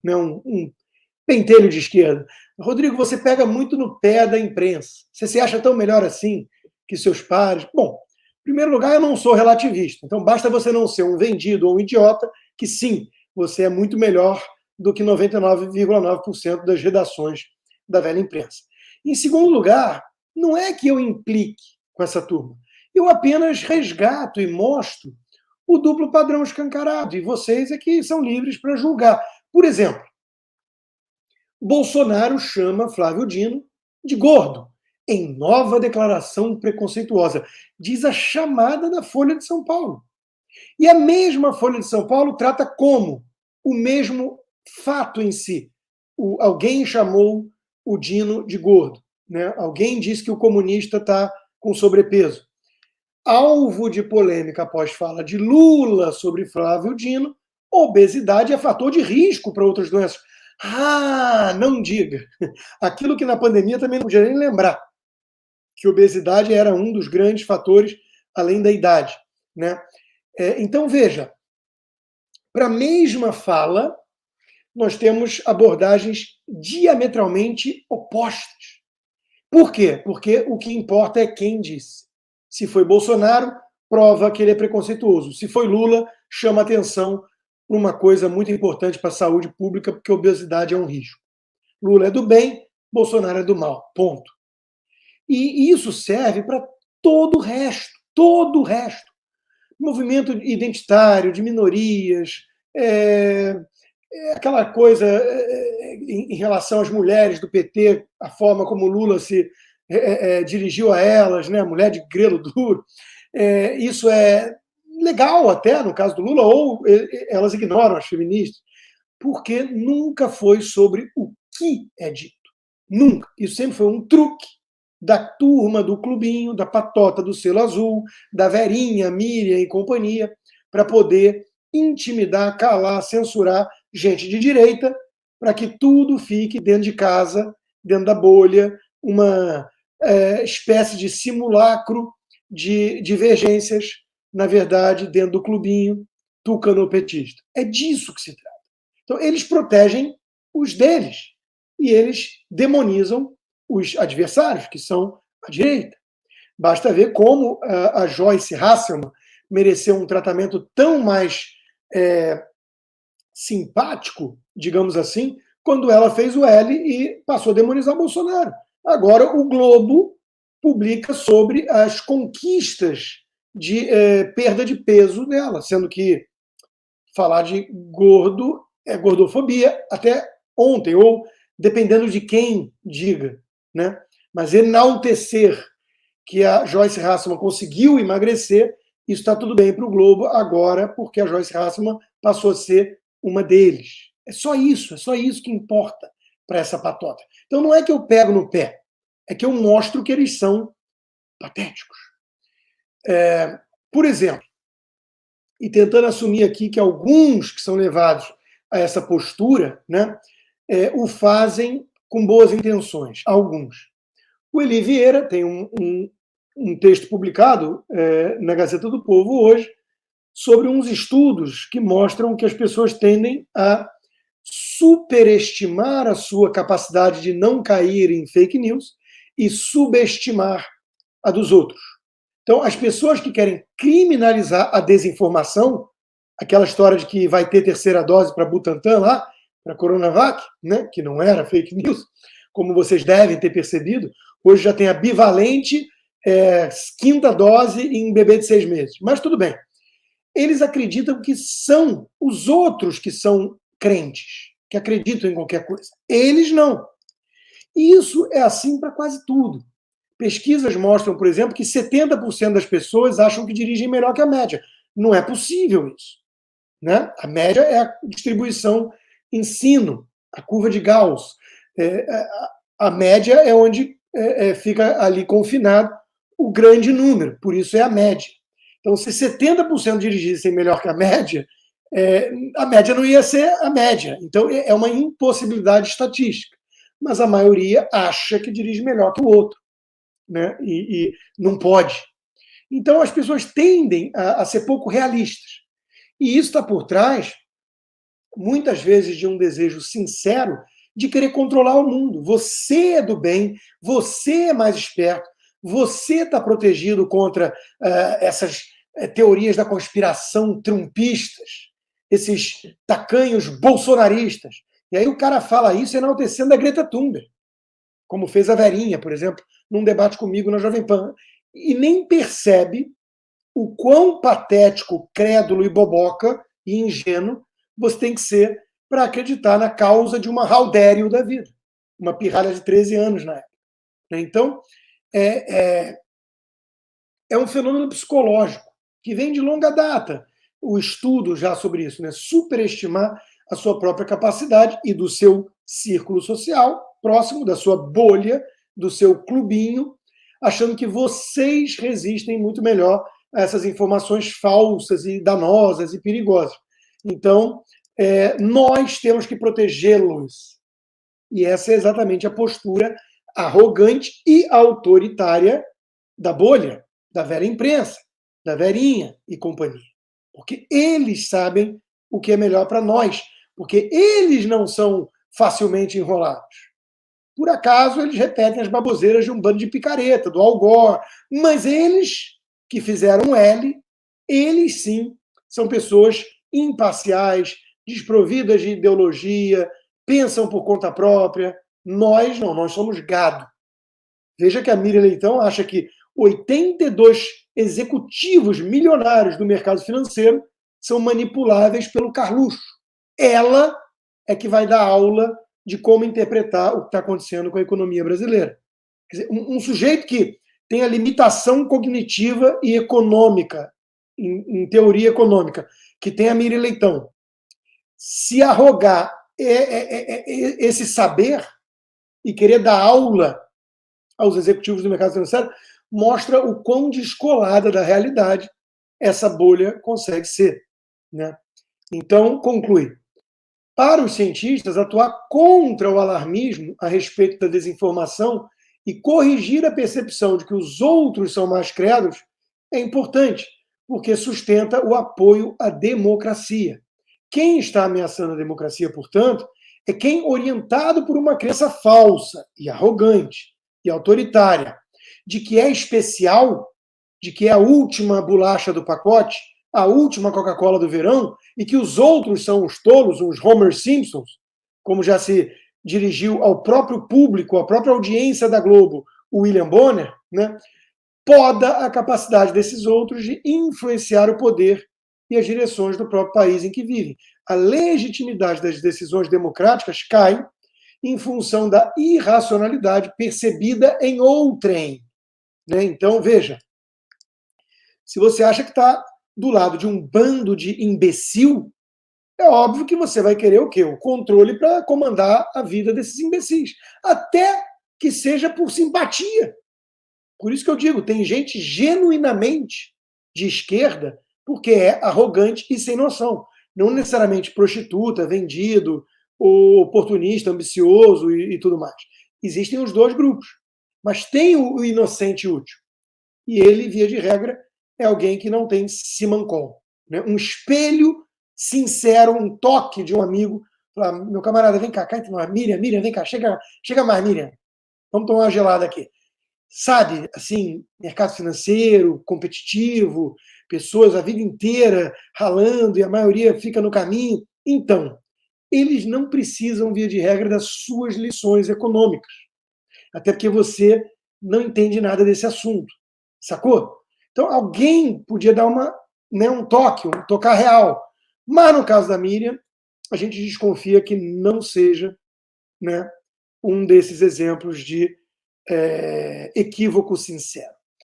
né, um pentelho de esquerda. Rodrigo, você pega muito no pé da imprensa. Você se acha tão melhor assim que seus pares? Bom, em primeiro lugar, eu não sou relativista. Então, basta você não ser um vendido ou um idiota, que sim, você é muito melhor do que 99,9% das redações da velha imprensa. Em segundo lugar, não é que eu implique com essa turma. Eu apenas resgato e mostro o duplo padrão escancarado. E vocês é que são livres para julgar. Por exemplo, Bolsonaro chama Flávio Dino de gordo, em nova declaração preconceituosa. Diz a chamada da Folha de São Paulo. E a mesma Folha de São Paulo trata como o mesmo fato em si. Alguém chamou o Dino de gordo. Né? Alguém disse que o comunista está com sobrepeso. Alvo de polêmica após fala de Lula sobre Flávio Dino, obesidade é fator de risco para outras doenças. Ah, não diga. Aquilo que na pandemia também não podia nem lembrar, que obesidade era um dos grandes fatores, além da idade. Né? Então, veja, para a mesma fala, nós temos abordagens diametralmente opostas. Por quê? Porque o que importa é quem disse. Se foi Bolsonaro, prova que ele é preconceituoso. Se foi Lula, chama atenção para uma coisa muito importante para a saúde pública, porque a obesidade é um risco. Lula é do bem, Bolsonaro é do mal. Ponto. E isso serve para todo o resto. Todo o resto. Movimento identitário, de minorias, aquela coisa em relação às mulheres do PT, a forma como Lula se dirigiu a elas, né, mulher de grelo duro. Isso é legal até, no caso do Lula, ou elas ignoram as feministas, porque nunca foi sobre o que é dito. Nunca. Isso sempre foi um truque da turma do clubinho, da patota do selo azul, da Verinha, Miriam e companhia, para poder intimidar, calar, censurar gente de direita, para que tudo fique dentro de casa, dentro da bolha, uma espécie de simulacro de divergências, na verdade, dentro do clubinho tucanopetista. É disso que se trata. Então, eles protegem os deles e eles demonizam os adversários, que são a direita. Basta ver como a Joyce Hasselman mereceu um tratamento tão mais simpático, digamos assim, quando ela fez o L e passou a demonizar Bolsonaro. Agora o Globo publica sobre as conquistas de perda de peso dela, sendo que falar de gordo é gordofobia até ontem, ou dependendo de quem diga. Né? Mas enaltecer que a Joyce Hasselman conseguiu emagrecer, isso está tudo bem para o Globo agora, porque a Joyce Hasselman passou a ser uma deles. É só isso que importa para essa patota. Então não é que eu pego no pé, é que eu mostro que eles são patéticos. Por exemplo, e tentando assumir aqui que alguns que são levados a essa postura, né, o fazem com boas intenções, alguns. O Eli Vieira tem um texto publicado na Gazeta do Povo hoje sobre uns estudos que mostram que as pessoas tendem a superestimar a sua capacidade de não cair em fake news e subestimar a dos outros. Então, as pessoas que querem criminalizar a desinformação, aquela história de que vai ter terceira dose para Butantan lá, para Coronavac, né, que não era fake news, como vocês devem ter percebido, hoje já tem a bivalente quinta dose em bebê de 6 meses. Mas tudo bem. Eles acreditam que são os outros que são crentes, que acreditam em qualquer coisa. Eles não. E isso é assim para quase tudo. Pesquisas mostram, por exemplo, que 70% das pessoas acham que dirigem melhor que a média. Não é possível isso. Né? A média é a distribuição ensino, a curva de Gauss. A média é onde fica ali confinado o grande número, por isso é a média. Então, se 70% dirigissem melhor que a média não ia ser a média. Então, é uma impossibilidade estatística. Mas a maioria acha que dirige melhor que o outro. Né? E não pode. Então, as pessoas tendem a ser pouco realistas. E isso está por trás muitas vezes de um desejo sincero de querer controlar o mundo. Você é do bem, você é mais esperto, você está protegido contra essas teorias da conspiração trumpistas, esses tacanhos bolsonaristas. E aí o cara fala isso enaltecendo a Greta Thunberg, como fez a Verinha, por exemplo, num debate comigo na Jovem Pan, e nem percebe o quão patético, crédulo e boboca e ingênuo você tem que ser para acreditar na causa de uma Raudério da vida, uma pirralha de 13 anos na época. Então, é um fenômeno psicológico que vem de longa data, o estudo já sobre isso, né? Superestimar a sua própria capacidade e do seu círculo social, próximo da sua bolha, do seu clubinho, achando que vocês resistem muito melhor a essas informações falsas e danosas e perigosas. Então, nós temos que protegê-los. E essa é exatamente a postura arrogante e autoritária da bolha, da velha imprensa, da Verinha e companhia. Porque eles sabem o que é melhor para nós, porque eles não são facilmente enrolados. Por acaso, eles repetem as baboseiras de um bando de picareta, do Al Gore, mas eles que fizeram L, eles sim são pessoas imparciais, desprovidas de ideologia, pensam por conta própria. Nós não, nós somos gado. Veja que a Miriam Leitão acha que 82 executivos milionários do mercado financeiro são manipuláveis pelo Carluxo. Ela é que vai dar aula de como interpretar o que está acontecendo com a economia brasileira. Quer dizer, um sujeito que tem a limitação cognitiva e econômica, em teoria econômica, que tem a Miriam Leitão, se arrogar esse saber e querer dar aula aos executivos do mercado financeiro, mostra o quão descolada da realidade essa bolha consegue ser. Né? Então, conclui. Para os cientistas, atuar contra o alarmismo a respeito da desinformação e corrigir a percepção de que os outros são mais crédulos é importante, porque sustenta o apoio à democracia. Quem está ameaçando a democracia, portanto, é quem, orientado por uma crença falsa e arrogante e autoritária, de que é especial, de que é a última bolacha do pacote, a última Coca-Cola do verão, e que os outros são os tolos, os Homer Simpsons, como já se dirigiu ao próprio público, à própria audiência da Globo, o William Bonner, né, poda a capacidade desses outros de influenciar o poder e as direções do próprio país em que vivem. A legitimidade das decisões democráticas cai em função da irracionalidade percebida em outrem. Né? Então, veja, se você acha que está do lado de um bando de imbecil, é óbvio que você vai querer o quê? O controle para comandar a vida desses imbecis. Até que seja por simpatia. Por isso que eu digo, tem gente genuinamente de esquerda porque é arrogante e sem noção. Não necessariamente prostituta, vendido, ou oportunista, ambicioso e tudo mais. Existem os dois grupos. Mas tem o inocente útil. E ele, via de regra, é alguém que não tem simancol. Né? Um espelho sincero, um toque de um amigo. Falar, meu camarada, vem cá, entre nós. Miriam, vem cá, chega mais, Miriam. Vamos tomar uma gelada aqui. Sabe, assim, mercado financeiro, competitivo, pessoas a vida inteira ralando e a maioria fica no caminho. Então, eles não precisam, via de regra, das suas lições econômicas. Até porque você não entende nada desse assunto. Sacou? Então, alguém podia dar um toque, um tocar real. Mas, no caso da Miriam, a gente desconfia que não seja, né, um desses exemplos de equívoco sincero.